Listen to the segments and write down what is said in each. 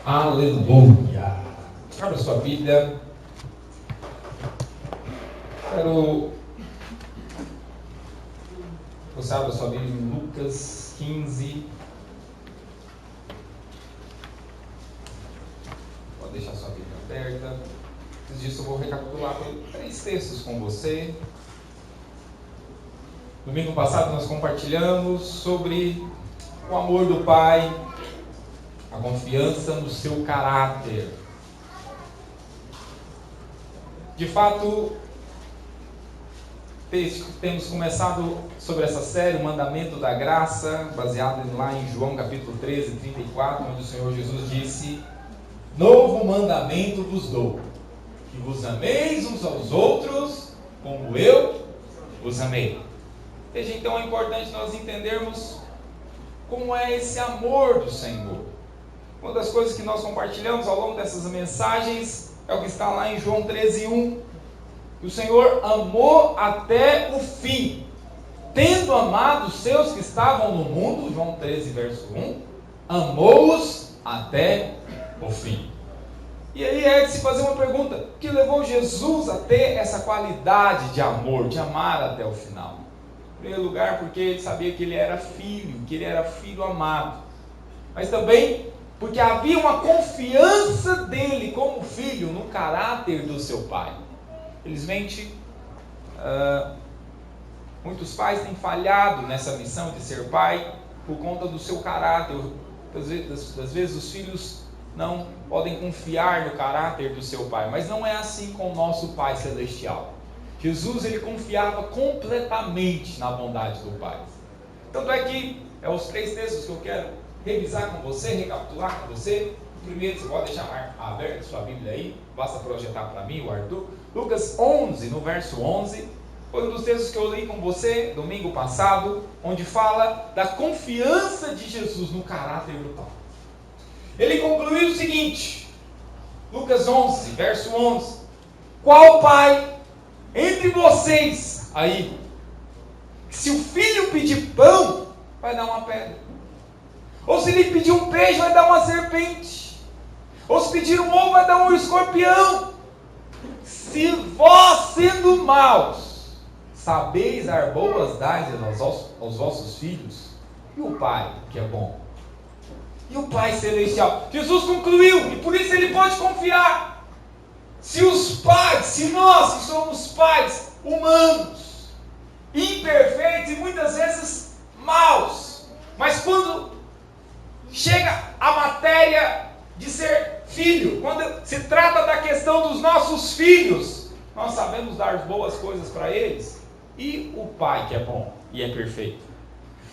Aleluia! Abra sua Bíblia. Você abre a sua Bíblia em Lucas 15. Pode deixar a sua Bíblia aberta. Antes disso, eu vou recapitular 3 textos com você. Domingo passado, nós compartilhamos sobre o amor do Pai, a confiança no seu caráter. De fato, temos começado sobre essa série, o mandamento da graça, baseado lá em João capítulo 13, 34, onde o Senhor Jesus disse: novo mandamento vos dou, que vos ameis uns aos outros, como eu vos amei. Veja, então é importante nós entendermos como é esse amor do Senhor. Uma das coisas que nós compartilhamos ao longo dessas mensagens é o que está lá em João 13:1. O Senhor amou até o fim, tendo amado os seus que estavam no mundo, João 13, verso 1, amou-os até o fim. E aí é de se fazer uma pergunta: o que levou Jesus a ter essa qualidade de amor, de amar até o final? Em primeiro lugar, porque ele sabia que ele era filho amado, mas também porque havia uma confiança dele como filho no caráter do seu pai. Infelizmente, muitos pais têm falhado nessa missão de ser pai por conta do seu caráter. Às vezes os filhos não podem confiar no caráter do seu pai, mas não é assim com o nosso Pai Celestial. Jesus, ele confiava completamente na bondade do Pai. Tanto é que os 3 textos que eu quero revisar com você, recapitular com você. O primeiro, você pode deixar aberta a sua Bíblia aí, basta projetar para mim, o Arthur. Lucas 11, no verso 11, foi um dos textos que eu li com você domingo passado, onde fala da confiança de Jesus no caráter do Pai. Ele concluiu o seguinte, Lucas 11, verso 11: qual pai entre vocês aí, se o filho pedir pão, vai dar uma pedra? Ou se ele pedir um peixe, vai dar uma serpente? Ou se pedir um ovo, vai dar um escorpião? Se vós, sendo maus, sabeis dar boas dádivas aos vossos filhos, e o Pai que é bom, e o Pai Celestial? Jesus concluiu, e por isso ele pode confiar. Se os pais, se nós que somos pais humanos, imperfeitos e muitas vezes maus, mas quando chega a matéria de ser filho, quando se trata da questão dos nossos filhos, nós sabemos dar boas coisas para eles, e o Pai que é bom e é perfeito.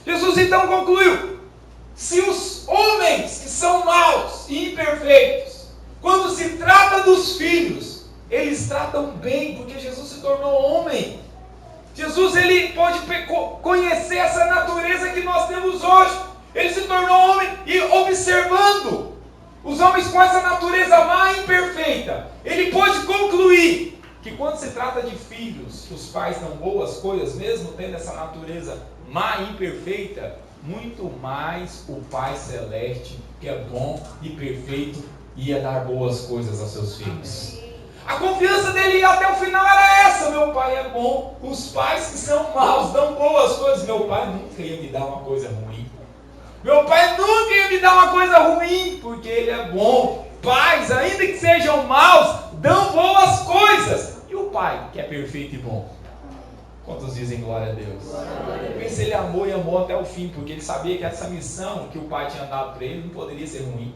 Jesus então concluiu: se os homens que são maus e imperfeitos, quando se trata dos filhos, eles tratam bem, porque Jesus se tornou homem. Jesus, ele pode conhecer essa natureza que nós temos hoje. Ele se tornou homem, e observando os homens com essa natureza má e imperfeita, ele pode concluir que quando se trata de filhos, os pais dão boas coisas, mesmo tendo essa natureza má e imperfeita, muito mais o Pai Celeste, que é bom e perfeito, ia dar boas coisas aos seus filhos. A confiança dele até o final era essa: meu pai é bom, os pais que são maus dão boas coisas, meu pai nunca ia me dar uma coisa ruim. Meu pai nunca ia me dar uma coisa ruim, porque ele é bom. Pais, ainda que sejam maus, dão boas coisas. E o Pai, que é perfeito e bom? Quantos dizem glória a Deus? Por isso ele amou e amou até o fim, porque ele sabia que essa missão que o Pai tinha dado para ele não poderia ser ruim.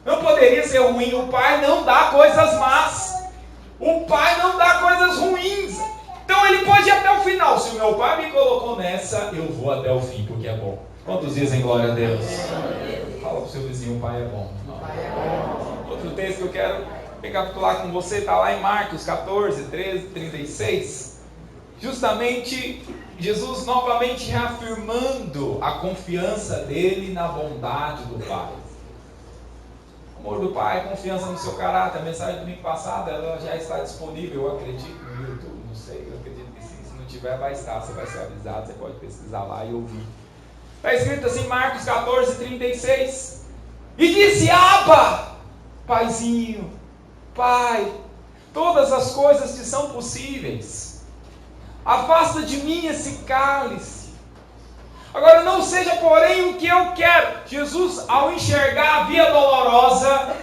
Não poderia ser ruim. O Pai não dá coisas más. O Pai não dá coisas ruins. Então ele pode ir até o final. Se o meu Pai me colocou nessa, eu vou até o fim, porque é bom. Quantos dizem glória a Deus? Fala para o seu vizinho: o Pai é bom. Outro texto que eu quero recapitular com você está lá em Marcos 14, 13, 36. Justamente Jesus novamente reafirmando a confiança dele na bondade do Pai. O amor do Pai, confiança no seu caráter. A mensagem do domingo passado, ela já está disponível, eu acredito, no YouTube, não sei, eu acredito que sim. Se não tiver, vai estar, você vai ser avisado, você pode pesquisar lá e ouvir. Está escrito assim, Marcos 14, 36. E disse: Abba, Paizinho, Pai, todas as coisas te são possíveis. Afasta de mim esse cálice. Agora não seja, porém, o que eu quero. Jesus, ao enxergar a via dolorosa,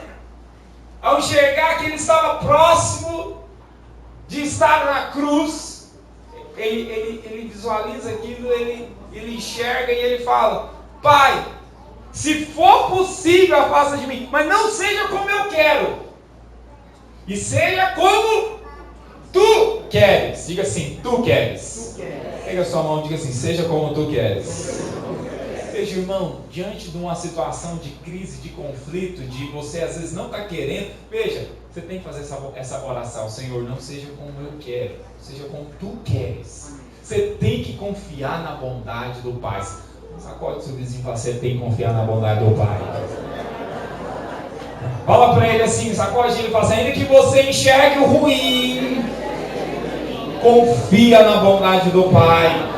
ao enxergar que ele estava próximo de estar na cruz, ele visualiza aquilo, ele enxerga e ele fala: Pai, se for possível, afasta de mim, mas não seja como eu quero, e seja como tu queres. Diga assim: tu queres. Pega a sua mão e diga assim: seja como tu queres. Veja, irmão, diante de uma situação de crise, de conflito, de você às vezes não está querendo, veja, você tem que fazer essa oração: Senhor, não seja como eu quero, seja como tu queres. Você tem que confiar na bondade do Pai. Sacode o seu vizinho e fala: você tem que confiar na bondade do Pai. Fala para ele assim, sacode ele e fala assim: ainda que você enxergue o ruim, confia na bondade do Pai.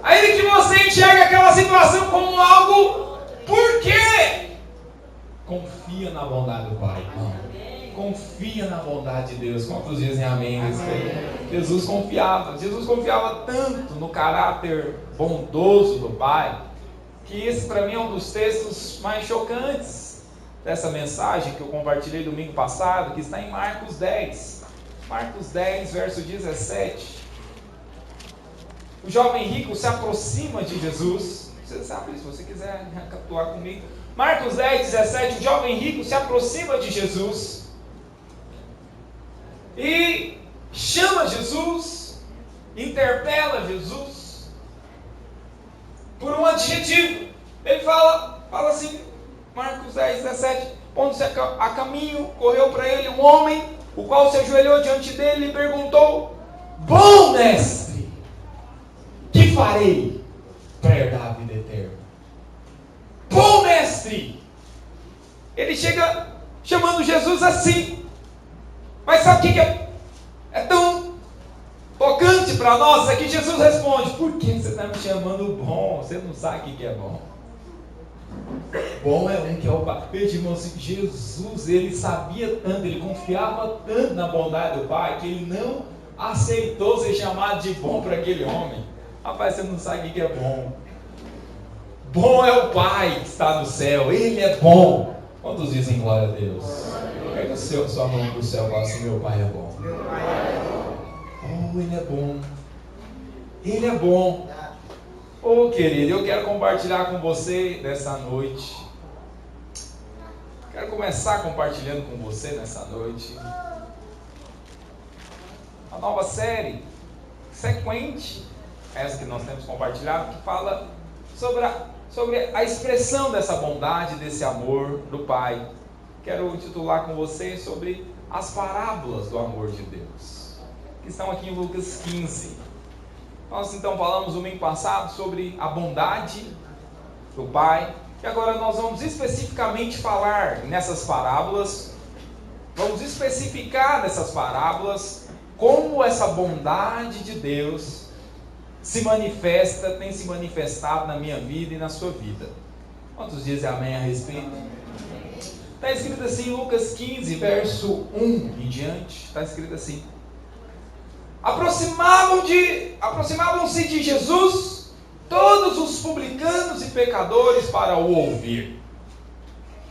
Ainda que você enxergue aquela situação como algo, por quê? Confia na bondade do Pai, irmão. Confia na bondade de Deus. Quantos dizem amém? Jesus confiava tanto no caráter bondoso do Pai, que esse para mim é um dos textos mais chocantes dessa mensagem que eu compartilhei domingo passado, que está em Marcos 10. Marcos 10, verso 17. O jovem rico se aproxima de Jesus. Você sabe, se você quiser recapitular comigo. Marcos 10, 17. O jovem rico se aproxima de Jesus e chama Jesus, interpela Jesus por um adjetivo. Ele fala assim, Marcos 10, 17. Pondo-se a caminho, correu para ele um homem, o qual se ajoelhou diante dele e perguntou: bom mestre, que farei para herdar a vida eterna? Bom mestre! Ele chega chamando Jesus assim. Mas sabe o que é tão tocante para nós? É que Jesus responde: por que você está me chamando bom? Você não sabe o que é bom. Bom é um que é o Pai. Veja, irmão, Jesus, ele sabia tanto, ele confiava tanto na bondade do Pai, que ele não aceitou ser chamado de bom para aquele homem. Rapaz, você não sabe o que é bom. Bom é o Pai que está no céu, Ele é bom. Quantos dizem glória a Deus? Pega sua mão para o céu e fala assim: meu Pai é bom. Oh, Ele é bom. Ele é bom. Oh, querido, eu quero compartilhar com você nessa noite. Quero começar compartilhando com você nessa noite a nova série sequente, essa que nós temos compartilhado, que fala sobre a expressão dessa bondade, desse amor do Pai. Quero intitular com você sobre as parábolas do amor de Deus, que estão aqui em Lucas 15. Nós então falamos no domingo passado sobre a bondade do Pai, e agora nós vamos especificamente falar nessas parábolas, vamos especificar nessas parábolas como essa bondade de Deus se manifesta, tem se manifestado na minha vida e na sua vida. Quantos dizem amém a respeito? Está escrito assim em Lucas 15, verso 1 em diante, está escrito assim: aproximavam-se de Jesus todos os publicanos e pecadores para o ouvir.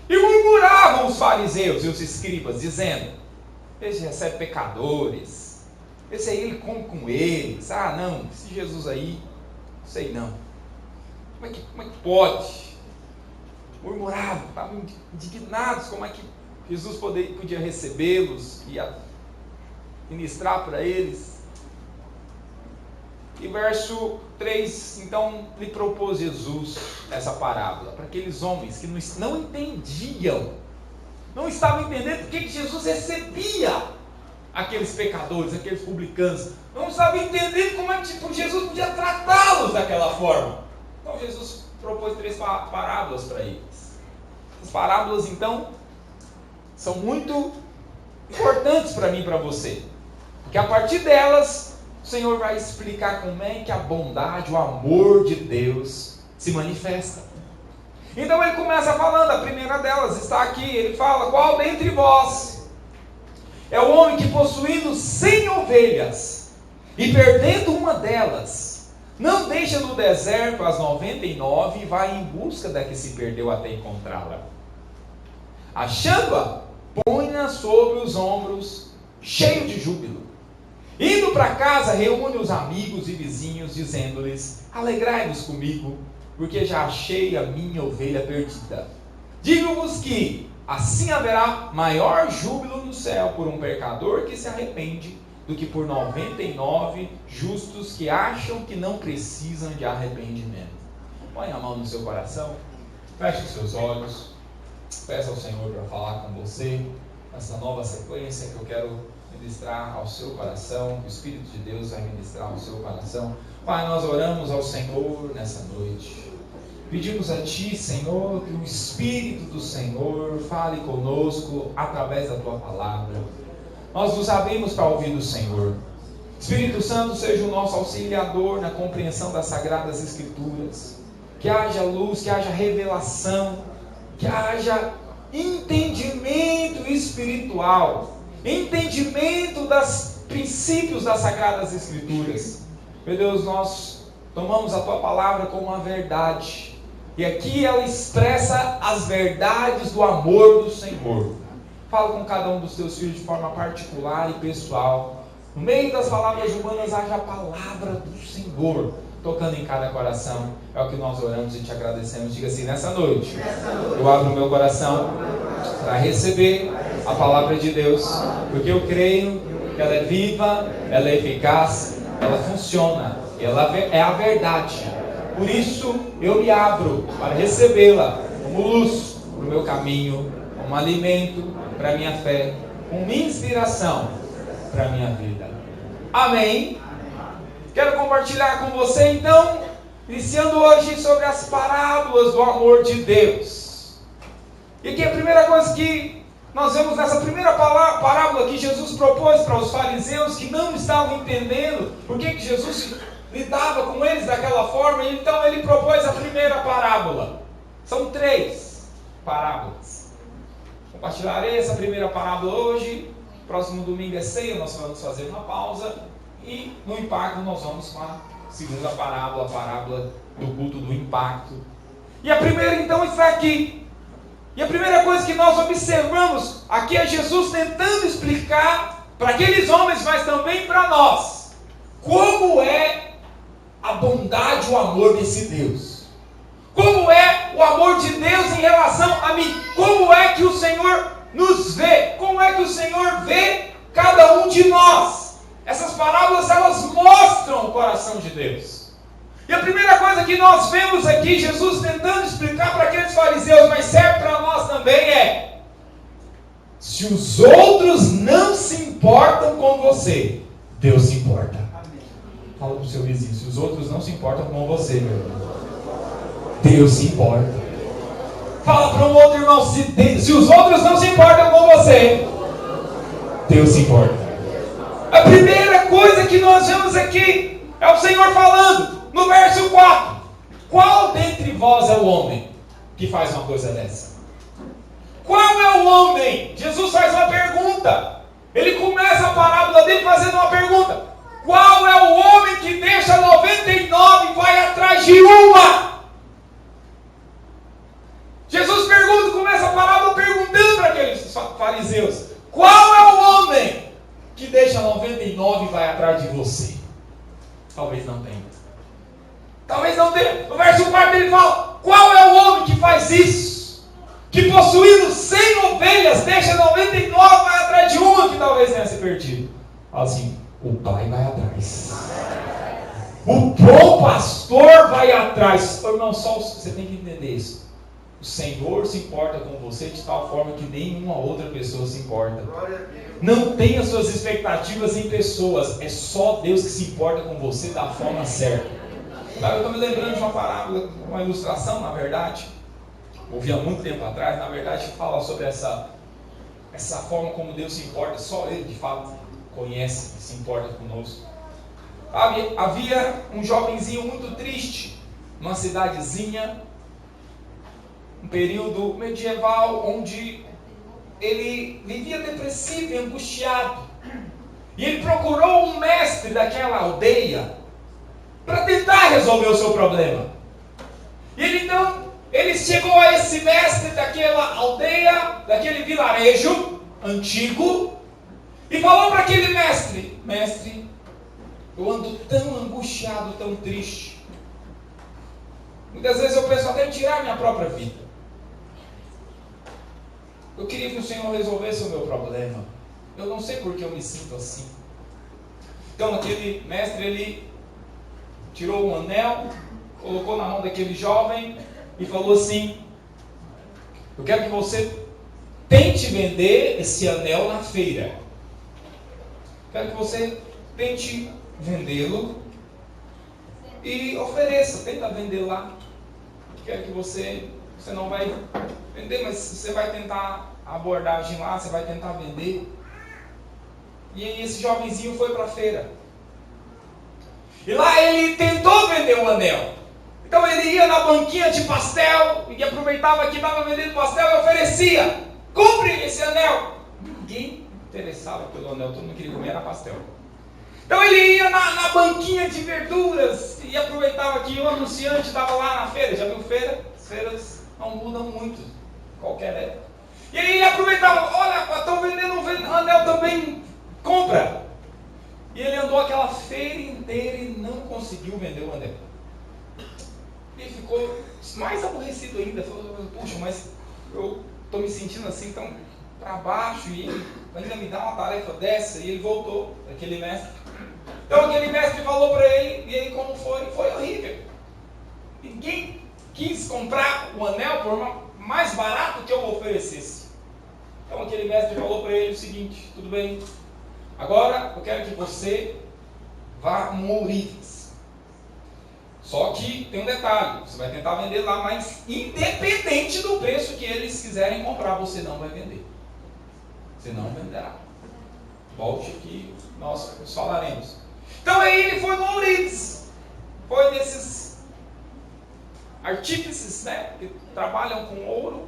E murmuravam os fariseus e os escribas, dizendo: esse recebe pecadores, esse aí ele come com eles. Ah não, esse Jesus aí, sei não. Como é que pode? Murmuravam, estavam indignados, como é que Jesus podia recebê-los e ministrar para eles. E verso 3, então lhe propôs Jesus essa parábola para aqueles homens que não entendiam, não estavam entendendo porque que Jesus recebia aqueles pecadores, aqueles publicanos, não estavam entendendo como é que Jesus podia tratá-los daquela forma. Então Jesus propôs 3 parábolas para eles. As parábolas então são muito importantes para mim e para você, porque a partir delas o Senhor vai explicar como é que a bondade, o amor de Deus se manifesta. Então ele começa falando, a primeira delas está aqui, ele fala: qual dentre vós é o homem que, possuindo 100 ovelhas e perdendo uma delas, não deixa no deserto as 99 e vai em busca da que se perdeu até encontrá-la? Achando-a, põe-na sobre os ombros, cheio de júbilo. Indo para casa, reúne os amigos e vizinhos, dizendo-lhes: alegrai-vos comigo, porque já achei a minha ovelha perdida. Digo-vos que assim haverá maior júbilo no céu por um pecador que se arrepende, do que por 99 justos que acham que não precisam de arrependimento. Põe a mão no seu coração, feche os seus olhos, peça ao Senhor para falar com você, nessa nova sequência que eu quero ministrar ao seu coração, que o Espírito de Deus vai ministrar ao seu coração. Pai, nós oramos ao Senhor nessa noite. Pedimos a Ti, Senhor, que o Espírito do Senhor fale conosco através da Tua palavra. Nós nos abrimos para ouvir do Senhor. Espírito Santo, seja o nosso auxiliador na compreensão das Sagradas Escrituras. Que haja luz, que haja revelação, que haja entendimento espiritual, entendimento dos princípios das Sagradas Escrituras. Meu Deus, nós tomamos a Tua palavra como uma verdade, e aqui ela expressa as verdades do amor do Senhor. Fala com cada um dos Teus filhos de forma particular e pessoal. No meio das palavras humanas haja a palavra do Senhor tocando em cada coração. É o que nós oramos e Te agradecemos. Diga assim: nessa noite eu abro o meu coração para receber a palavra de Deus, porque eu creio que ela é viva, ela é eficaz, ela funciona, ela é a verdade. Por isso eu me abro para recebê-la como luz para o meu caminho, como alimento para a minha fé, como inspiração para a minha vida. Amém? Quero compartilhar com você então, iniciando hoje sobre as parábolas do amor de Deus. E aqui a primeira coisa que nós vemos nessa primeira parábola que Jesus propôs para os fariseus que não estavam entendendo por que Jesus lidava com eles daquela forma, e então ele propôs a primeira parábola. São 3 parábolas. Compartilharei essa primeira parábola hoje. Próximo domingo é ceia, nós vamos fazer uma pausa, e no impacto nós vamos com a segunda parábola, a parábola do culto do impacto. E a primeira então está aqui. E a primeira coisa que nós observamos aqui é Jesus tentando explicar para aqueles homens, mas também para nós, como é a bondade, o amor desse Deus. Como é o amor de Deus em relação a mim. Como é que o Senhor nos vê. Como é que o Senhor vê cada um de nós. Essas parábolas, elas mostram o coração de Deus. E a primeira coisa que nós vemos aqui, Jesus tentando explicar para aqueles fariseus, mas serve para nós também, é: se os outros não se importam com você, Deus se importa. Fala para o seu vizinho: se os outros não se importam com você, meu irmão, Deus se importa. Fala para um outro irmão: se os outros não se importam com você, Deus se importa. A primeira coisa que nós vemos aqui é o Senhor falando no verso 4: qual dentre vós é o homem que faz uma coisa dessa? Qual é o homem? Jesus faz uma pergunta. Ele começa a parábola dele fazendo uma pergunta: qual é o homem que deixa 99 e vai atrás de uma? Jesus pergunta, começa a parábola perguntando para aqueles fariseus: qual é o homem que deixa 99 e vai atrás de você? Talvez não tenha. Talvez não tenha. No verso 4 ele fala: qual é o homem que faz isso? Que possuindo 100 ovelhas, deixa 99 e vai atrás de uma que talvez tenha se perdido. Fala assim: o pai vai atrás. O bom pastor vai atrás. Irmão, só você tem que entender isso. O Senhor se importa com você de tal forma que nenhuma outra pessoa se importa. Não tenha suas expectativas em pessoas. É só Deus que se importa com você da forma certa. Eu estou me lembrando de uma parábola, uma ilustração, na verdade. Ouvi há muito tempo atrás. Na verdade, fala sobre essa forma como Deus se importa. Só Ele, de fato, conhece e se importa conosco. Havia um jovenzinho muito triste, numa cidadezinha. um período medieval onde ele vivia depressivo e angustiado. E ele procurou um mestre daquela aldeia para tentar resolver o seu problema. E ele chegou a esse mestre daquela aldeia, daquele vilarejo antigo, e falou para aquele mestre: mestre, eu ando tão angustiado, tão triste. Muitas vezes eu penso até em tirar minha própria vida. Eu queria que o Senhor resolvesse o meu problema. Eu não sei por que eu me sinto assim. Então aquele mestre, ele tirou um anel, colocou na mão daquele jovem e falou assim: eu quero que você tente vender esse anel na feira. Quero que você tente vendê-lo e ofereça, tenta vender lá. Quero que você não vai vender, mas você vai tentar a abordagem lá, você vai tentar vender. E aí esse jovenzinho foi para a feira. E lá ele tentou vender o anel. Então ele ia na banquinha de pastel e aproveitava que estava vendendo pastel e oferecia: compre esse anel. Ninguém interessava pelo anel, todo mundo queria comer era pastel. Então ele ia na banquinha de verduras e aproveitava que o anunciante estava lá na feira. Já viu feira? As feiras não mudam muito, qualquer época. E aí ele aproveitava: olha, estão vendendo um anel também, compra. E ele andou aquela feira inteira e não conseguiu vender o anel. E ficou mais aborrecido ainda. Falou: puxa, mas eu estou me sentindo assim tão para baixo e ele ainda me dá uma tarefa dessa. E ele voltou, aquele mestre. Então aquele mestre falou para ele, e aí como foi? Foi horrível. Ninguém quis comprar o anel por mais barato que eu oferecesse. Então aquele mestre falou para ele o seguinte: tudo bem, agora eu quero que você vá no Ourives. Só que tem um detalhe: você vai tentar vender lá, mas independente do preço que eles quiserem comprar, você não vai vender. Você não venderá. Volte aqui, nós falaremos. Então aí ele foi no Ourives. Foi desses artífices, né, que trabalham com ouro.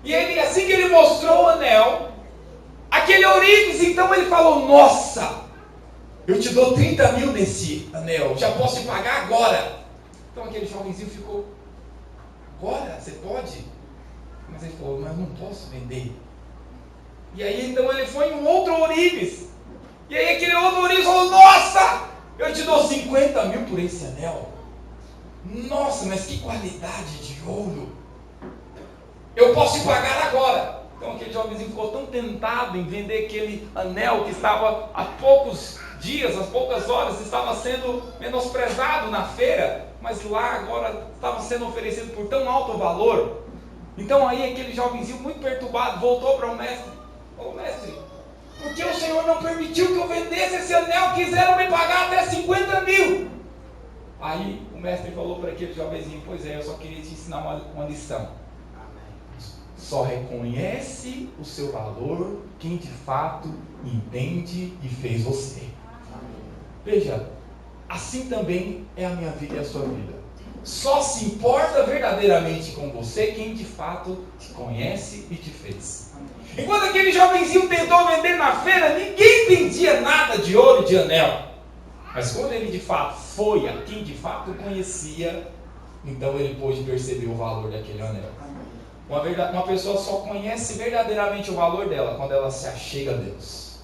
E ele, assim que ele mostrou o anel, aquele Ourives, então ele falou: nossa, eu te dou 30 mil nesse anel, já posso te pagar agora. Então aquele jovenzinho ficou: agora? Você pode? Mas ele falou: mas eu não posso vender. E aí então ele foi em um outro Ourives. E aí aquele outro Ourives falou: nossa, eu te dou 50 mil por esse anel. Nossa, mas que qualidade de ouro. Eu posso te pagar agora. Então aquele jovenzinho ficou tão tentado em vender aquele anel que estava há poucos dias, há poucas horas, estava sendo menosprezado na feira, mas lá agora estava sendo oferecido por tão alto valor. Então aí aquele jovenzinho muito perturbado voltou para o mestre: ô mestre, por que o Senhor não permitiu que eu vendesse esse anel? Quiseram me pagar até 50 mil. Aí o mestre falou para aquele jovenzinho: pois é, eu só queria te ensinar uma lição. Só reconhece o seu valor quem de fato entende e fez você. Veja, assim também é a minha vida e a sua vida. Só se importa verdadeiramente com você quem de fato te conhece e te fez. Enquanto aquele jovenzinho tentou vender na feira, ninguém entendia nada de ouro e de anel. Mas quando ele de fato foi a quem de fato conhecia, então ele pôde perceber o valor daquele anel. Uma pessoa só conhece verdadeiramente o valor dela quando ela se achega a Deus,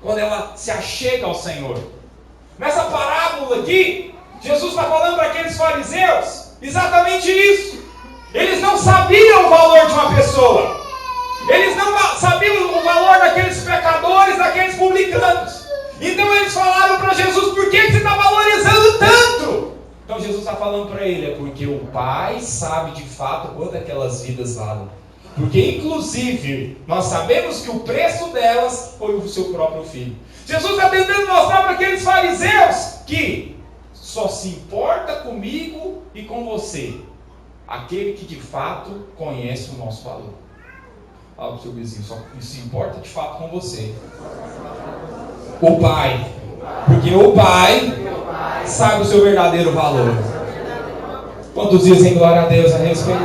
quando ela se achega ao Senhor. Nessa parábola aqui, Jesus está falando para aqueles fariseus exatamente isso. Eles não sabiam o valor de uma pessoa. Eles não sabiam o valor daqueles pecadores, daqueles publicanos. Então eles falaram para Jesus: por que você está valorizando tanto? Então Jesus está falando para ele: é porque o Pai sabe de fato quanto aquelas vidas valem. Porque inclusive nós sabemos que o preço delas foi o seu próprio filho. Jesus está tentando mostrar para aqueles fariseus que só se importa comigo e com você aquele que de fato conhece o nosso valor. Fala para o seu vizinho: só se importa de fato com você o Pai, porque o Pai sabe o seu verdadeiro valor. Quantos dizem glória a Deus a respeito?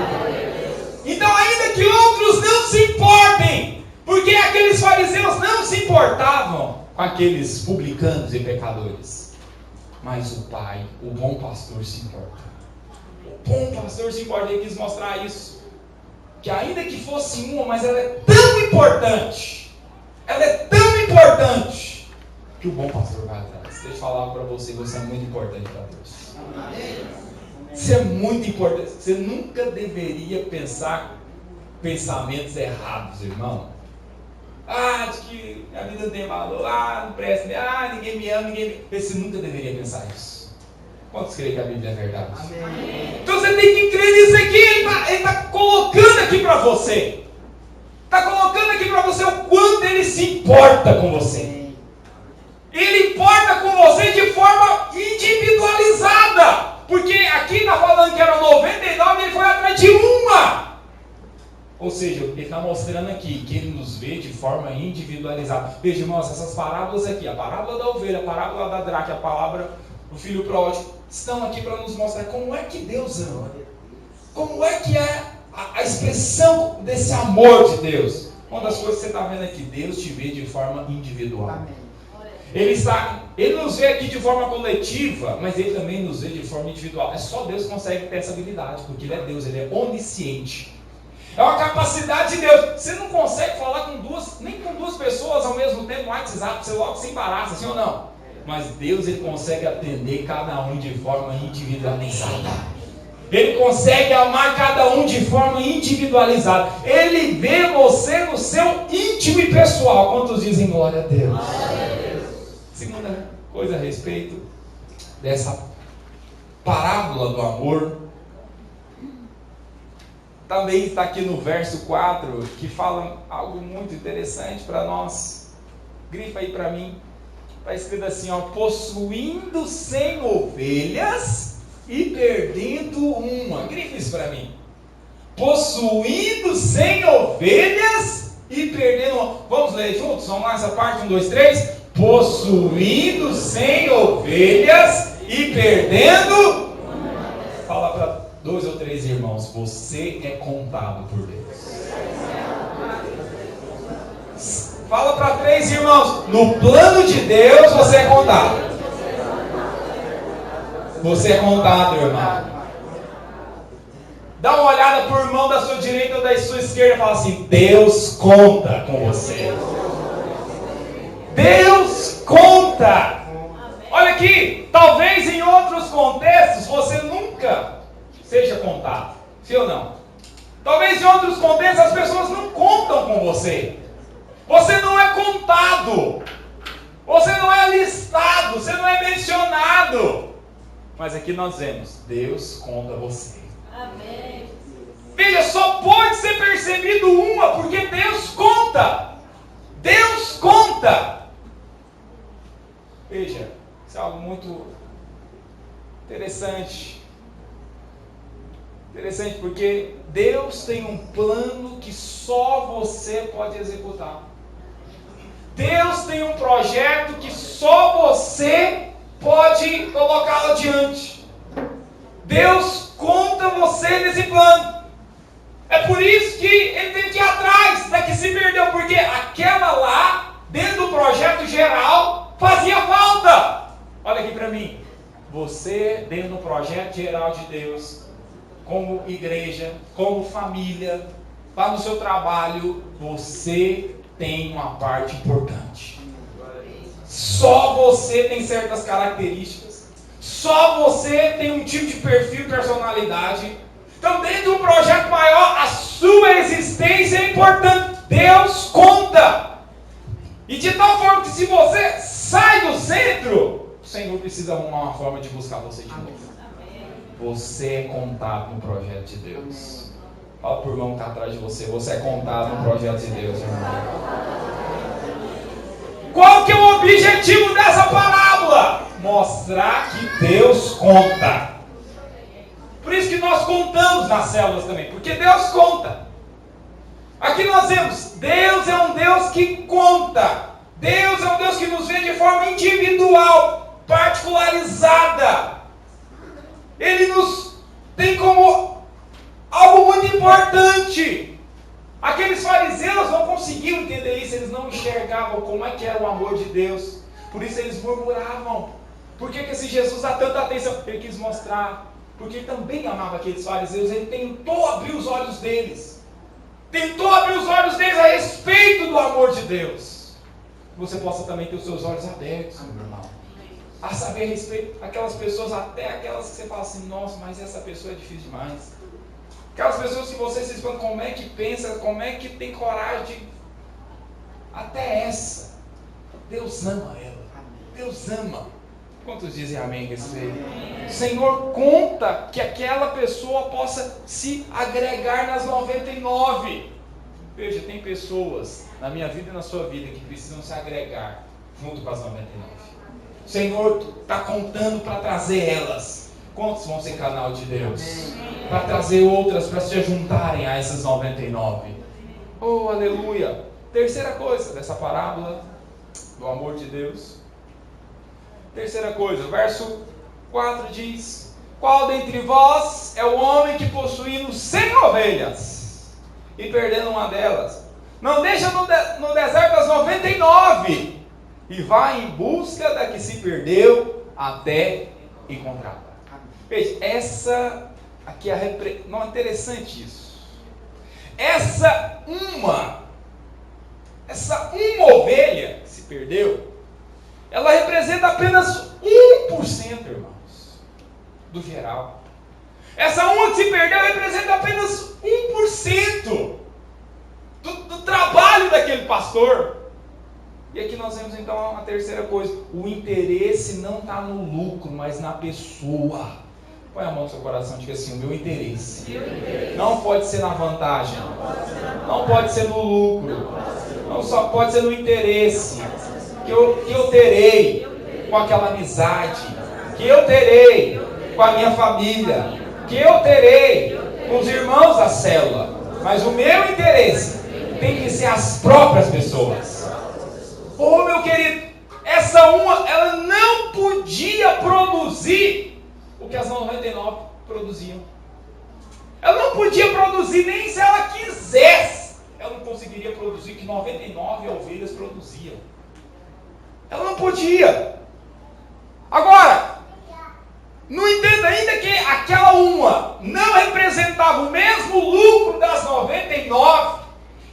se importem, porque aqueles fariseus não se importavam com aqueles publicanos e pecadores. Mas o Pai, o bom pastor, se importa. O bom pastor se importa. Ele quis mostrar isso. Que ainda que fosse uma, mas ela é tão importante. Ela é tão importante que o bom pastor vai atrás. Deixa eu falar para você, você é muito importante para Deus. Você é muito importante. Você nunca deveria pensar pensamentos errados, irmão. De que a vida não tem valor, não presta, ninguém me ama, Você nunca deveria pensar isso. Quantos creem que a Bíblia é verdade? Amém. Então você tem que crer nisso aqui. Ele está colocando aqui para você. Está colocando aqui para você o quanto ele se importa com você. Ele importa com você de forma individualizada. Porque aqui está falando que eram 99 e ele foi atrás de uma. Ou seja, ele está mostrando aqui que ele nos vê de forma individualizada. Veja, irmãos, essas parábolas aqui, a parábola da ovelha, a parábola da dracma, a palavra do filho pródigo, estão aqui para nos mostrar como é que Deus ama. Como é que é a expressão desse amor de Deus. Uma das coisas que você está vendo aqui, Deus te vê de forma individual. Amém. Ele nos vê aqui de forma coletiva, mas Ele também nos vê de forma individual. É só Deus que consegue ter essa habilidade, porque Ele é Deus, Ele é onisciente. É uma capacidade de Deus. Você não consegue falar nem com duas pessoas ao mesmo tempo no WhatsApp, você logo se embaraça, sim ou não? Mas Deus, Ele consegue atender cada um de forma individualizada. Ele consegue amar cada um de forma individualizada. Ele vê você no seu íntimo e pessoal. Quantos dizem glória a Deus? Segunda coisa a respeito dessa parábola do amor, também está aqui no verso 4, que fala algo muito interessante para nós. Grifa aí para mim. Está escrito assim, possuindo 100 ovelhas e perdendo uma. Grifa isso para mim. Possuindo 100 ovelhas e perdendo uma. Vamos ler juntos? Vamos lá essa parte, 1, 2, 3. Possuindo 100 ovelhas e perdendo. Fala para 2 ou 3 irmãos, você é contado por Deus. Fala para 3 irmãos, no plano de Deus você é contado. Você é contado, irmão. Dá uma olhada para o irmão da sua direita ou da sua esquerda e fala assim, Deus conta com você. Deus conta. Olha aqui, talvez em outros contextos você nunca seja contado, sim ou não? Talvez em outros contextos as pessoas não contam com você. Você não é contado. Você não é listado. Você não é mencionado. Mas aqui nós vemos, Deus conta você. Amém. Veja, só pode ser percebido uma, porque Deus conta. Deus conta. Veja, isso é algo muito interessante. Interessante porque Deus tem um plano que só você pode executar. Deus tem um projeto que só você pode colocá-lo adiante. Deus conta você nesse plano. É por isso que ele tem que ir atrás da que se perdeu, porque aquela lá, dentro do projeto geral, fazia falta. Olha aqui para mim. Você, dentro do projeto geral de Deus, como igreja, como família, lá no seu trabalho, você tem uma parte importante. Só você tem certas características. Só você tem um tipo de perfil e personalidade. Então, dentro de um projeto maior, a sua existência é importante. Deus conta. E de tal forma que se você sai do centro, o Senhor precisa arrumar uma forma de buscar você de novo. Você é contado no projeto de Deus. Fala para o irmão que está atrás de você. Você é contado no projeto de Deus, irmão. Qual que é o objetivo dessa parábola? Mostrar que Deus conta. Por isso que nós contamos nas células também. Porque Deus conta. Aqui nós vemos, Deus é um Deus que conta. Deus é um Deus que nos vê de forma individual, particularizada. Ele nos tem como algo muito importante. Aqueles fariseus não conseguiam entender isso, eles não enxergavam como é que era o amor de Deus. Por isso eles murmuravam. Por que esse Jesus dá tanta atenção? Ele quis mostrar, porque ele também amava aqueles fariseus, ele tentou abrir os olhos deles. Tentou abrir os olhos deles a respeito do amor de Deus. Que você possa também ter os seus olhos abertos, meu irmão. A saber a respeito daquelas pessoas, até aquelas que você fala assim, nossa, mas essa pessoa é difícil demais. Aquelas pessoas que você se expõe, como é que pensa, como é que tem coragem de... Até essa. Deus ama ela. Deus ama. Quantos dizem amém a respeito? O Senhor conta que aquela pessoa possa se agregar nas 99. Veja, tem pessoas na minha vida e na sua vida que precisam se agregar junto com as 99. O Senhor está contando para trazer elas. Quantos vão ser canal de Deus? Para trazer outras, para se juntarem a essas 99. Oh, aleluia! Terceira coisa dessa parábola do amor de Deus. Terceira coisa, o verso 4 diz: qual dentre vós é o homem que possuindo 100 ovelhas e perdendo uma delas, não deixa no deserto as 99 e vai em busca da que se perdeu até encontrá-la? Veja, essa aqui é não é interessante isso. Essa uma ovelha que se perdeu, ela representa apenas 1%, irmãos, do geral. Essa uma que se perdeu representa apenas 1% do trabalho daquele pastor. E aqui nós vemos então uma terceira coisa: o interesse não está no lucro, mas na pessoa. Põe a mão no seu coração e diga assim: o meu interesse não pode ser na vantagem, não pode ser no lucro, não só pode ser no interesse que eu terei com aquela amizade, que eu terei com a minha família, que eu terei com os irmãos da célula. Mas o meu interesse tem que ser as próprias pessoas. Oh, meu querido, essa uma, ela não podia produzir o que as 99 produziam. Ela não podia produzir nem se ela quisesse. Ela não conseguiria produzir o que 99 ovelhas produziam. Ela não podia. Agora, não entenda ainda que aquela uma não representava o mesmo lucro das 99.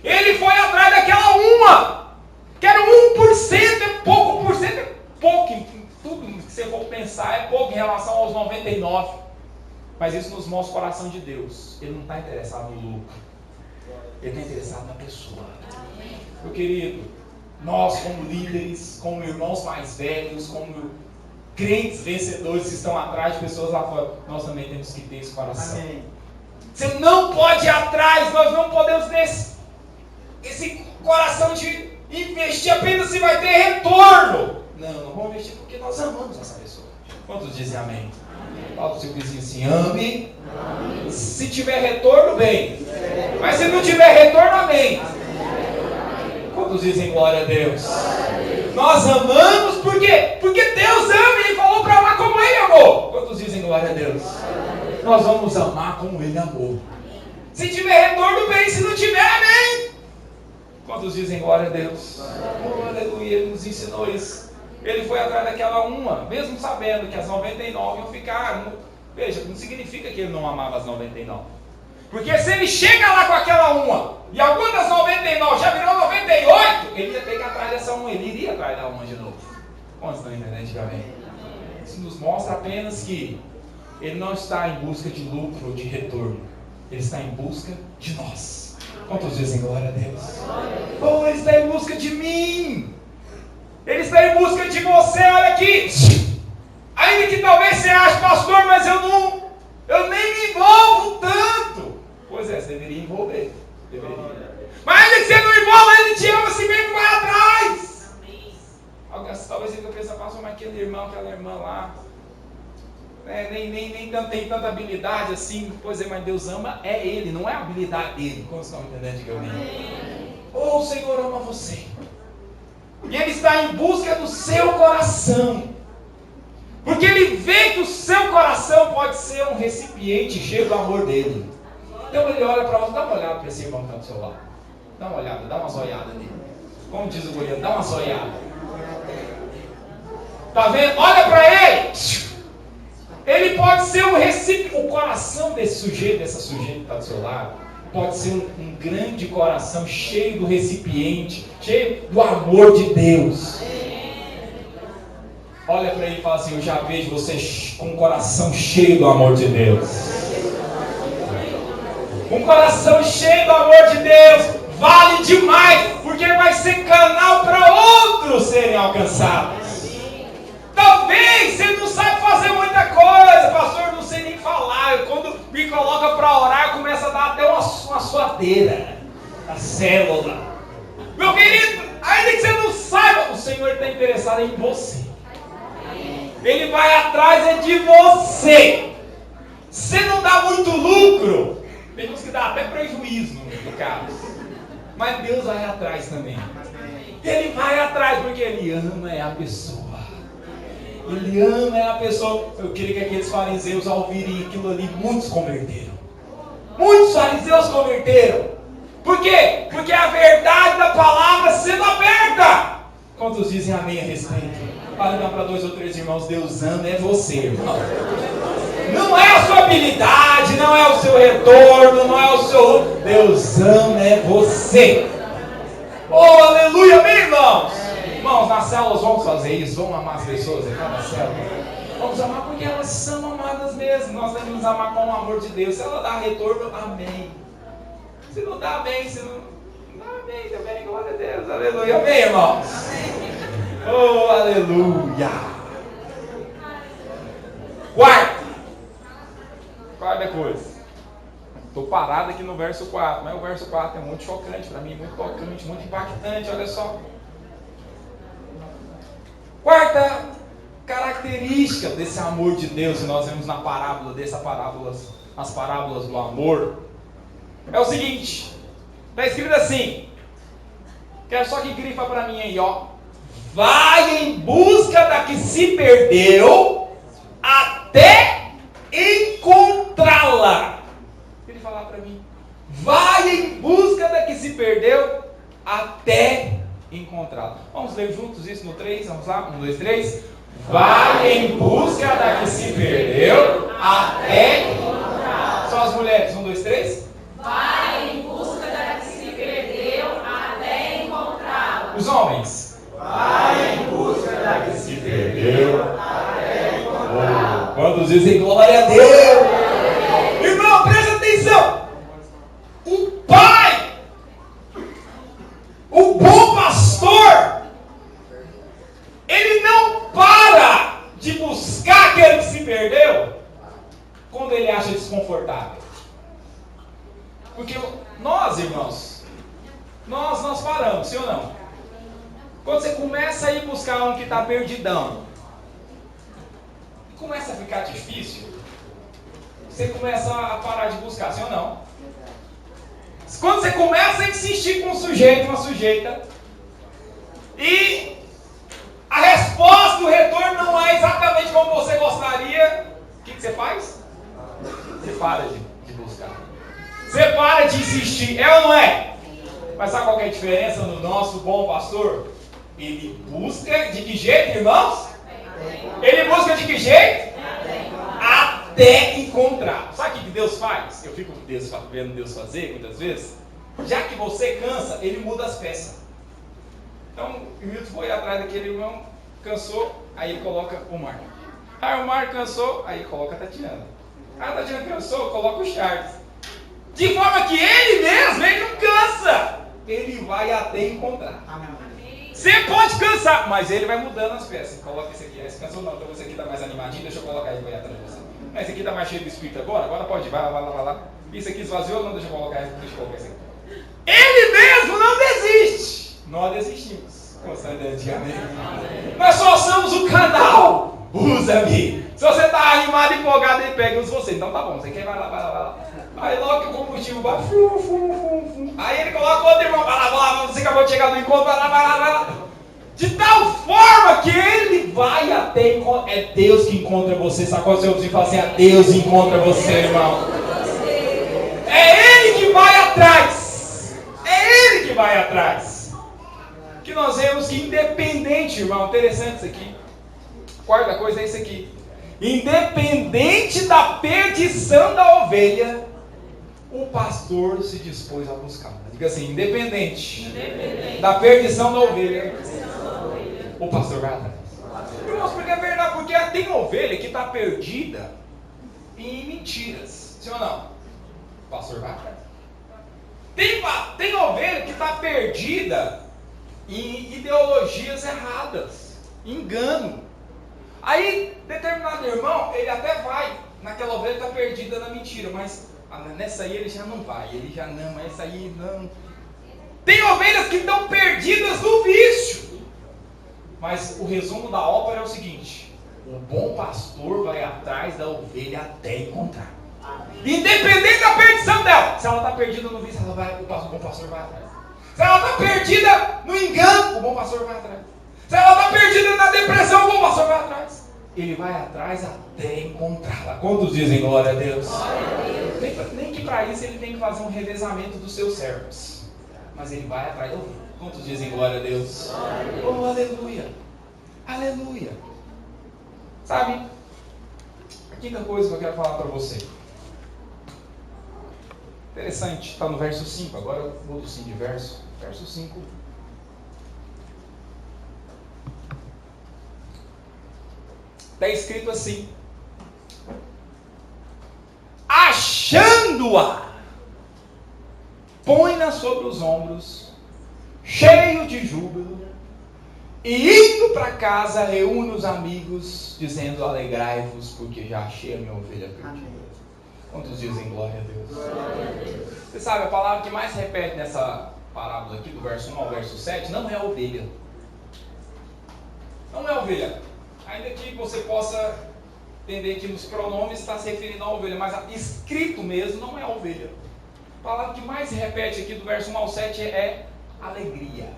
Ele foi atrás daquela uma, que era 1%, é pouco por cento, é pouco. Tudo que você for pensar é pouco em relação aos 99. Mas isso nos mostra o coração de Deus. Ele não está interessado no lucro. Ele está interessado na pessoa. Meu querido, nós como líderes, como irmãos mais velhos, como crentes vencedores que estão atrás de pessoas lá fora, nós também temos que ter esse coração. Amém. Você não pode ir atrás, nós não podemos ter esse coração de investir apenas se vai ter retorno. Não vamos investir porque nós amamos essa pessoa. Quantos dizem amém? Fala para o seu vizinho assim: ame. Se tiver retorno, bem. Mas se não tiver retorno, amém. Quantos dizem glória a Deus? Nós amamos porque Deus ama e Ele falou para amar como Ele amou. Quantos dizem glória a Deus? Nós vamos amar como Ele amou. Se tiver retorno, bem. Se não tiver, amém. Quantos dizem glória a Deus? Oh, aleluia, Ele nos ensinou isso. Ele foi atrás daquela uma, mesmo sabendo que as 99 iam ficar. Veja, não significa que ele não amava as 99. Porque se ele chega lá com aquela uma, e alguma das 99 já virou 98, ele ia ter que ir atrás dessa uma, ele iria atrás da uma de novo. Quantos estão entendendo antigamente? Isso nos mostra apenas que ele não está em busca de lucro ou de retorno. Ele está em busca de nós. Quantos dizem glória a Deus? Oh, ele está em busca de mim. Ele está em busca de você. Olha aqui. Ainda que talvez você ache, pastor, mas eu nem me envolvo tanto. Pois é, você deveria envolver. Mas ainda que você não envolva, ele te ama assim mesmo, vai atrás. Talvez ele pense, pastor, mas aquele irmão, aquela irmã lá, nem tem tanta habilidade assim. Pois é, mas Deus ama ele, não é a habilidade dele. Como vocês estão entendendo que eu digo? Oh, o Senhor ama você. E Ele está em busca do seu coração. Porque Ele vê que o seu coração pode ser um recipiente cheio do amor dele. Então Ele olha para você, dá uma olhada para esse irmão que está do seu lado. Dá uma olhada, dá uma zoiada nele. Como diz o goleiro, dá uma zoiada. Tá vendo? Olha para ele. Ele pode ser o coração desse sujeito, dessa sujeita que está do seu lado. Pode ser um grande coração cheio do recipiente, cheio do amor de Deus. Olha para ele e fala assim: eu já vejo você com um coração cheio do amor de Deus. Um coração cheio do amor de Deus vale demais, porque vai ser canal para outros serem alcançados. Talvez você não sabe fazer muita coisa, pastor, não sei nem falar. Quando me coloca para orar, começa a dar até uma suadeira na célula. Meu querido, ainda que você não saiba, o Senhor está interessado em você. Ele vai atrás de você. Você não dá muito lucro, tem uns que dá até prejuízo no caso, mas Deus vai atrás também. Ele vai atrás porque Ele ama a pessoa. Ele ama a pessoa. Eu queria que aqueles fariseus, ao ouvirem aquilo ali, muitos converteram. Muitos fariseus converteram. Por quê? Porque a verdade da palavra sendo aberta. Quantos dizem amém a respeito? Fala então para 2 ou 3 irmãos: Deus ama é você, irmão. Não é a sua habilidade, não é o seu retorno, não é o seu... Deus ama é você. Oh, aleluia, amém, irmãos? Irmãos, nas células vamos fazer isso, vamos amar as pessoas em cada célula. Vamos amar porque elas são amadas mesmo. Nós devemos amar com o amor de Deus. Se ela dá retorno, amém. Se não dá, amém. Se não dá, amém também, glória a Deus, aleluia, amém, irmãos? Oh, aleluia. Quarta coisa. Estou parado aqui no verso 4, mas o verso 4 é muito chocante para mim, muito tocante, muito impactante, olha só. Quarta característica desse amor de Deus, que nós vemos na parábola, as parábolas do amor, é o seguinte: está escrito assim, quero só que grifa para mim aí, ó. Vai em busca da que se perdeu até encontrá-la. Ele falar para mim: vai em busca da que se perdeu até encontrá-la. Vamos ler juntos isso no 3, vamos lá? 1, 2, 3. Vai em busca da que se perdeu até encontrá-la. Só as mulheres, 1, 2, 3. Vai em busca da que se perdeu até encontrá-la. Os homens. Vai em busca da que se perdeu até encontrá-la. Quantos dizem glória a Deus? Irmão, presta atenção. O pai, o bom pastor, ele não para de buscar aquele que se perdeu quando ele acha desconfortável. Porque nós, irmãos, nós paramos, sim ou não? Quando você começa a ir buscar um que está perdidão, começa a ficar difícil, você começa a parar de buscar, sim ou não? Quando você começa a insistir com um sujeito, uma sujeita, e a resposta, o retorno não é exatamente como você gostaria, o que você faz? Você para de buscar. Você para de insistir, é ou não é? Mas sabe qual que é a diferença no nosso bom pastor? Ele busca de que jeito, irmãos? Ele busca de que jeito? Até encontrar. Sabe o que Deus faz? Eu fico vendo Deus fazer muitas vezes. Já que você cansa, Ele muda as peças. Então, o Milton foi atrás daquele irmão, cansou, aí ele coloca o Marco. Aí o Marco cansou, aí coloca a Tatiana. Aí a Tatiana cansou, coloca o Charles. De forma que ele mesmo, ele não cansa. Ele vai até encontrar. Você pode cansar, mas ele vai mudando as peças. Coloca esse aqui, esse cansou não, então esse aqui está mais animadinho, deixa eu colocar ele atrás de você. Esse aqui está mais cheio do Espírito agora pode ir, vai lá. Isso aqui esvaziou, não, deixa eu colocar esse aqui. Ele mesmo não desiste. Nós desistimos. Constantemente, amém? Nós só somos o canal. Usa-me. Se você está animado, empolgado, ele pega você. Então tá bom, você quer, vai lá. Aí logo que o combustível vai. Aí ele coloca outro irmão, vai lá, você acabou de chegar no encontro, vai lá. De tal forma que ele vai até encontrar. É Deus que encontra você. Sacou o seu vizinho e fala assim: é Deus que encontra você, irmão. É Ele que vai atrás. É Ele que vai atrás. Que nós vemos que independente, irmão, interessante isso aqui. A quarta coisa é isso aqui. Independente da perdição da ovelha, o pastor se dispôs a buscá-la. Diga assim, independente da perdição da ovelha, o pastor vai atrás. Irmãos, porque é verdade, porque tem ovelha que está perdida em mentiras, sim ou não? O pastor vai atrás. Tem ovelha que está perdida em ideologias erradas, engano. Aí, determinado irmão, ele até vai naquela ovelha que está perdida na mentira, mas nessa aí ele já não vai, ele já não, mas essa aí não. Tem ovelhas que estão perdidas no vício. Mas o resumo da ópera é o seguinte: o bom pastor vai atrás da ovelha até encontrar. Independente da perdição dela. Se ela está perdida no vício, o bom pastor vai atrás. Se ela está perdida no engano, o bom pastor vai atrás. Se ela está perdida na depressão, o bom pastor vai atrás. Ele vai atrás até encontrá-la. Quantos dizem glória a Deus? Nem que para isso ele tem que fazer um revezamento dos seus servos. Mas ele vai atrás. Quantos dizem glória a Deus? Oh, aleluia. Aleluia. Sabe? A quinta coisa que eu quero falar para você. Interessante, está no verso 5. Agora eu vou do 5 de verso. Verso 5. Está escrito assim: achando-a, põe-na sobre os ombros, cheio de júbilo, e indo para casa, reúne os amigos, dizendo: alegrai-vos, porque já achei a minha ovelha perdida. Quantos dizem glória a Deus? Glória a Deus. Você sabe, a palavra que mais repete nessa parábola aqui, do verso 1 ao verso 7, não é ovelha. Não é ovelha. Ainda que você possa entender que nos pronomes está se referindo à ovelha, mas escrito mesmo não é ovelha. A palavra que mais se repete aqui do verso 1 ao 7 é alegria,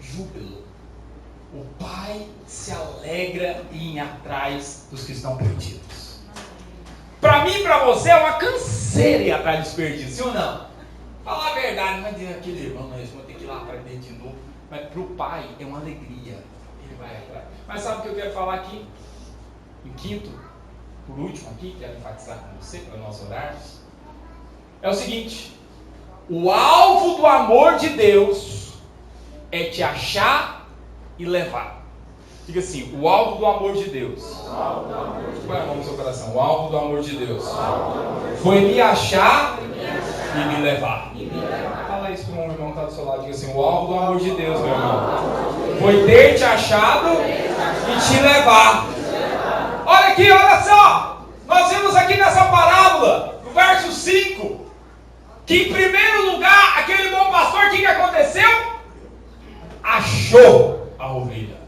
júbilo. O Pai se alegra em ir atrás dos que estão perdidos. Para mim e para você é uma canseira ir atrás dos perdidos, sim ou não? Falar a verdade, mas aquele irmão, nós vamos ter que ir lá para dentro de novo. Mas para o Pai é uma alegria. Ele vai atrás. Mas sabe o que eu quero falar aqui? Em quinto, por último aqui, quero enfatizar com você, para nós orarmos. É o seguinte: o alvo do amor de Deus é te achar e levar. Diga assim: o alvo do amor de Deus. Põe a mão no seu coração. O alvo do amor de Deus foi me achar e me levar. Fala isso para um irmão que está do seu lado. Diga assim: o alvo do amor de Deus, meu irmão, foi ter te achado e te levar. Olha aqui, olha só. Nós vimos aqui nessa parábola, no verso 5, que em primeiro lugar, aquele bom pastor, o que aconteceu? Achou a ovelha.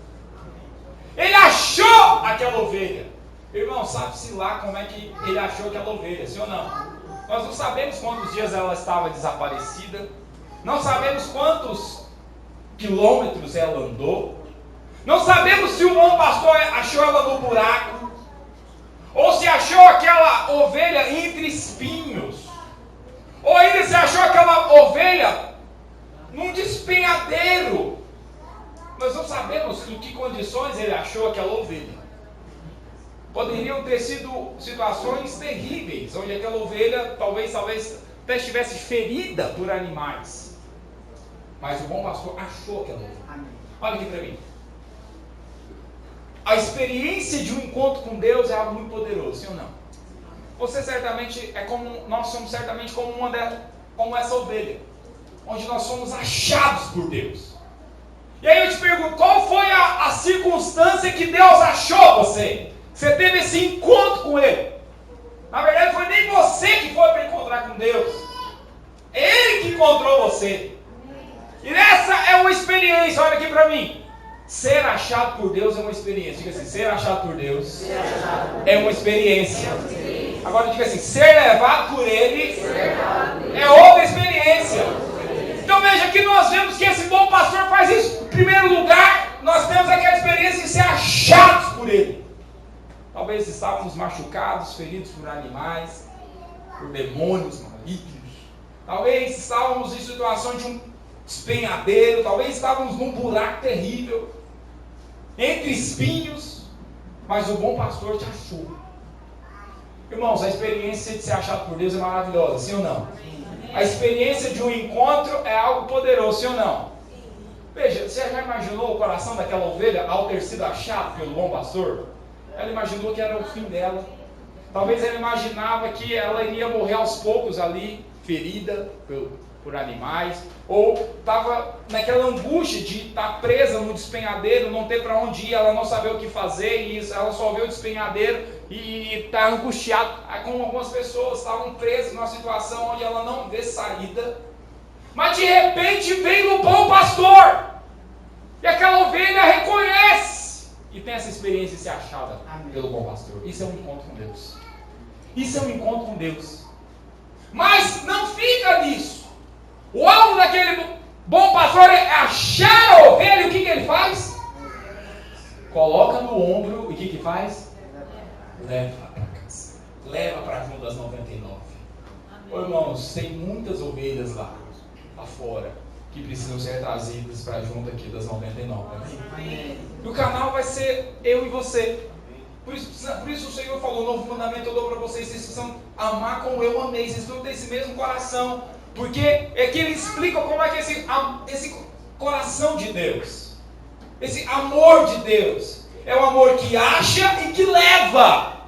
Ele achou aquela ovelha. Irmão, sabe-se lá como é que ele achou aquela ovelha, sim ou não? Nós não sabemos quantos dias ela estava desaparecida. Não sabemos quantos quilômetros ela andou. Não sabemos se o bom pastor achou ela no buraco, ou se achou aquela ovelha entre espinhos, ou ainda se achou aquela ovelha num despenhadeiro. Nós não sabemos em que condições ele achou aquela ovelha. Poderiam ter sido situações terríveis, onde aquela ovelha talvez até estivesse ferida por animais. Mas o bom pastor achou aquela ovelha. Olha aqui para mim. A experiência de um encontro com Deus é algo muito poderoso, sim ou não? Você certamente nós somos certamente como essa ovelha, onde nós somos achados por Deus. E aí eu te pergunto, qual foi a circunstância que Deus achou você? Você teve esse encontro com Ele. Na verdade, foi nem você que foi para encontrar com Deus. É Ele que encontrou você. E essa é uma experiência, olha aqui para mim. Ser achado por Deus é uma experiência. Diga assim: ser achado por Deus é uma experiência. Agora diga assim: ser levado por Ele é outra experiência. Então veja que nós vemos que esse bom pastor faz isso. Em primeiro lugar, nós temos aquela experiência de ser achados por Ele. Talvez estávamos machucados, feridos por animais, por demônios malignos. Talvez estávamos em situação de despenhadeiro, talvez estávamos num buraco terrível, entre espinhos, mas o bom pastor te achou. Irmãos, a experiência de ser achado por Deus é maravilhosa, sim ou não? A experiência de um encontro é algo poderoso, sim ou não? Veja, você já imaginou o coração daquela ovelha ao ter sido achado pelo bom pastor? Ela imaginou que era o fim dela. Talvez ela imaginava que ela iria morrer aos poucos ali, ferida por animais, ou estava naquela angústia de estar presa no despenhadeiro, não ter para onde ir, ela não saber o que fazer, e ela só vê o despenhadeiro e está angustiada. Como algumas pessoas estavam presas numa situação onde ela não vê saída, mas de repente vem o bom pastor, e aquela ovelha reconhece, e tem essa experiência de ser achada pelo bom pastor. Isso é um encontro com Deus. Isso é um encontro com Deus. Mas não fica nisso. O alvo daquele bom pastor é achar a ovelha, e o que ele faz? Coloca no ombro, e o que faz? Leva para casa. Leva para junto das 99. Ô, irmãos, tem muitas ovelhas lá fora, que precisam ser trazidas para junto aqui das 99. Amém? E o canal vai ser eu e você. Por isso o Senhor falou: novo mandamento eu dou para vocês precisam amar como eu amei. Vocês precisam ter esse mesmo coração. Porque é que ele explica como é que esse coração de Deus, esse amor de Deus, é um amor que acha e que leva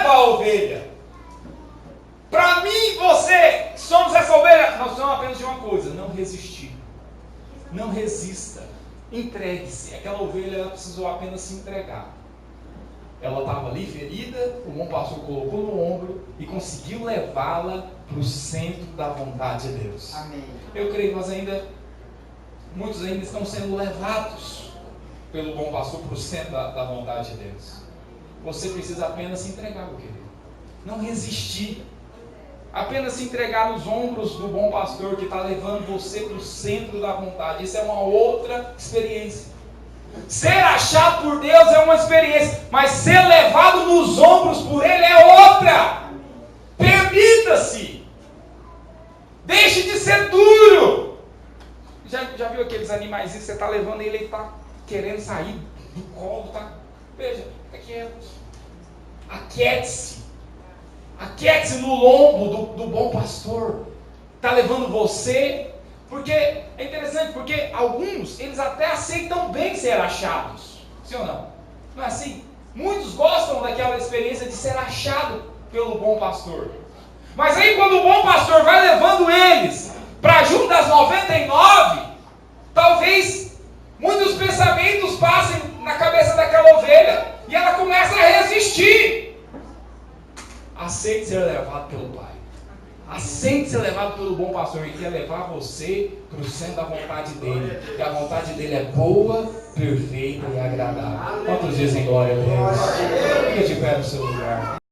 a ovelha. Para mim e você, somos essa ovelha, nós precisamos apenas de uma coisa: não resistir. Não resista. Entregue-se. Aquela ovelha, ela precisou apenas se entregar. Ela estava ali ferida, o bom pastor colocou no ombro e conseguiu levá-la para o centro da vontade de Deus. Amém. Eu creio que muitos ainda estão sendo levados pelo bom pastor para o centro da vontade de Deus. Você precisa apenas se entregar, meu querido. Não resistir. Apenas se entregar nos ombros do bom pastor que está levando você para o centro da vontade. Isso é uma outra experiência. Ser achado por Deus é uma experiência, mas ser levado nos ombros por Ele é outra. Permita-se. Deixe de ser duro. Já viu aqueles animais que você está levando ele está querendo sair do colo? Tá? Veja, fica quieto. Aquiete-se. Aquiete-se no lombo do bom pastor. Está levando você. Porque é interessante, porque alguns, eles até aceitam bem ser achados. Sim ou não? Não é assim? Muitos gostam daquela experiência de ser achado pelo bom pastor. Mas aí quando o bom pastor vai levando eles para junto das 99, talvez muitos pensamentos passem na cabeça daquela ovelha. E ela começa a resistir. Aceite ser levado pelo Pai. Aceite ser levado pelo bom pastor. Ele quer levar você para o centro da vontade dele. E a vontade dele é boa, perfeita e agradável. Quantos dizem glória a Deus? Fica de pé no seu lugar.